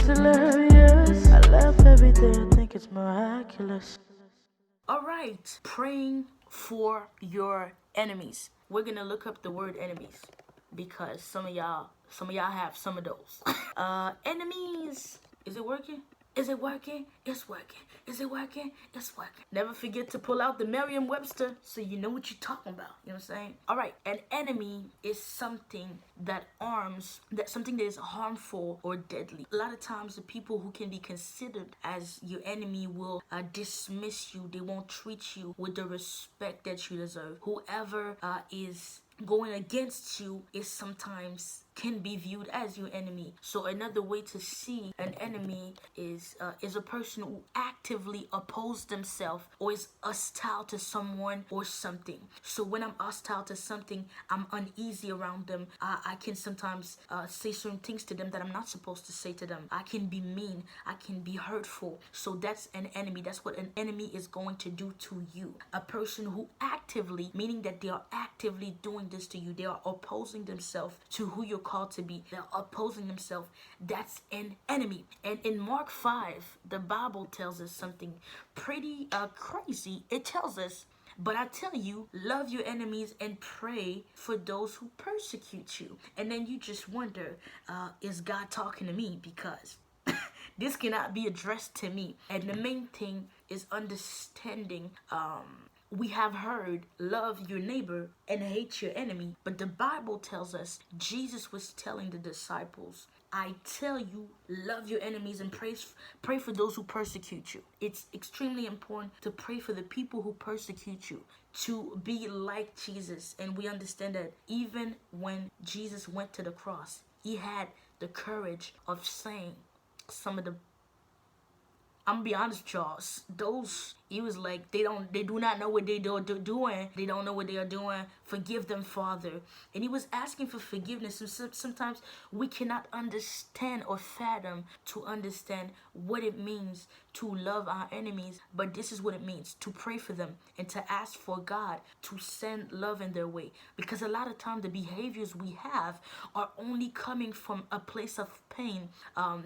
hilarious. I laugh every day, I think it's miraculous. All right, praying for your enemies. We're gonna look up the word enemies because some of y'all have some of those. Enemies. Is it working? Is it working? It's working. Is it working? It's working. Never forget to pull out the Merriam-Webster so you know what you're talking about. You know what I'm saying? All right. An enemy is something that something that is harmful or deadly. A lot of times the people who can be considered as your enemy will dismiss you. They won't treat you with the respect that you deserve. Whoever is going against you is sometimes can be viewed as your enemy. So another way to see an enemy is a person who actively opposes themselves or is hostile to someone or something. So when I'm hostile to something, I'm uneasy around them. I can sometimes say certain things to them that I'm not supposed to say to them. I can be mean. I can be hurtful. So that's an enemy. That's what an enemy is going to do to you. A person who actively, meaning that they are actively doing this to you, they are opposing themselves to who you're called to be. They're opposing themselves. That's an enemy. And in Mark 5, the Bible tells us something pretty crazy. It tells us, but I tell you, love your enemies and pray for those who persecute you. And then you just wonder, is God talking to me? Because this cannot be addressed to me. And the main thing is understanding we have heard love your neighbor and hate your enemy. But the Bible tells us, Jesus was telling the disciples, I tell you, love your enemies and pray for those who persecute you. It's extremely important to pray for the people who persecute you, to be like Jesus. And we understand that even when Jesus went to the cross, he had the courage of saying some of the, I'm gonna be honest with y'all, he was like, they do not know what they are doing. They don't know what they are doing. Forgive them, Father. And he was asking for forgiveness. And sometimes we cannot understand or fathom to understand what it means to love our enemies. But this is what it means, to pray for them and to ask for God to send love in their way. Because a lot of times the behaviors we have are only coming from a place of pain.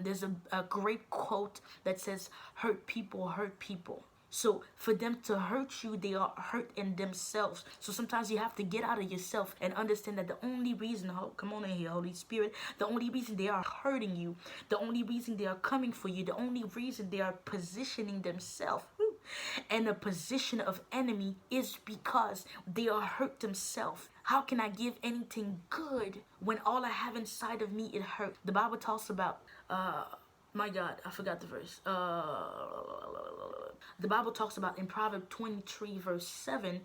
There's a great quote that says, hurt people hurt people. So for them to hurt you, they are hurt in themselves. So sometimes you have to get out of yourself and understand that the only reason, come on in here, Holy Spirit, the only reason they are hurting you, the only reason they are coming for you, the only reason they are positioning themselves in a position of enemy is because they are hurt themselves. How can I give anything good when all I have inside of me is hurt? The Bible talks about, my God, I forgot the verse. The Bible talks about in Proverbs 23 verse 7,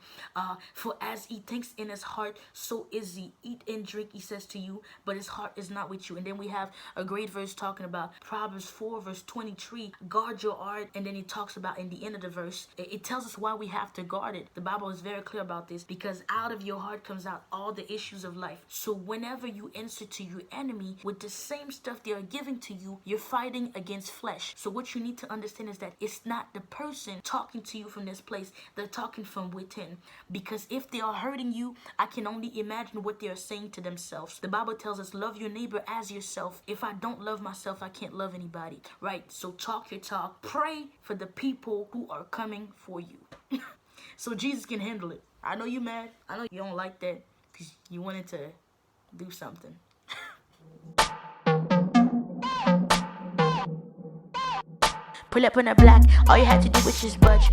for as he thinks in his heart, so is he. Eat and drink, he says to you, but his heart is not with you. And then we have a great verse talking about Proverbs 4 verse 23, guard your heart. And then it talks about in the end of the verse, it tells us why we have to guard it. The Bible is very clear about this, because out of your heart comes out all the issues of life. So whenever you answer to your enemy with the same stuff they are giving to you, you're fighting against flesh. So what you need to understand is that it's not the person talking to you from this place, they're talking from within. Because if they are hurting you, I can only imagine what they are saying to themselves. The Bible tells us, love your neighbor as yourself. If I don't love myself, I can't love anybody, right? So talk your talk. Pray for the people who are coming for you. So Jesus can handle it. I know you're mad. I know you don't like that because you wanted to do something. Pull up on a block, all you had to do was just budge.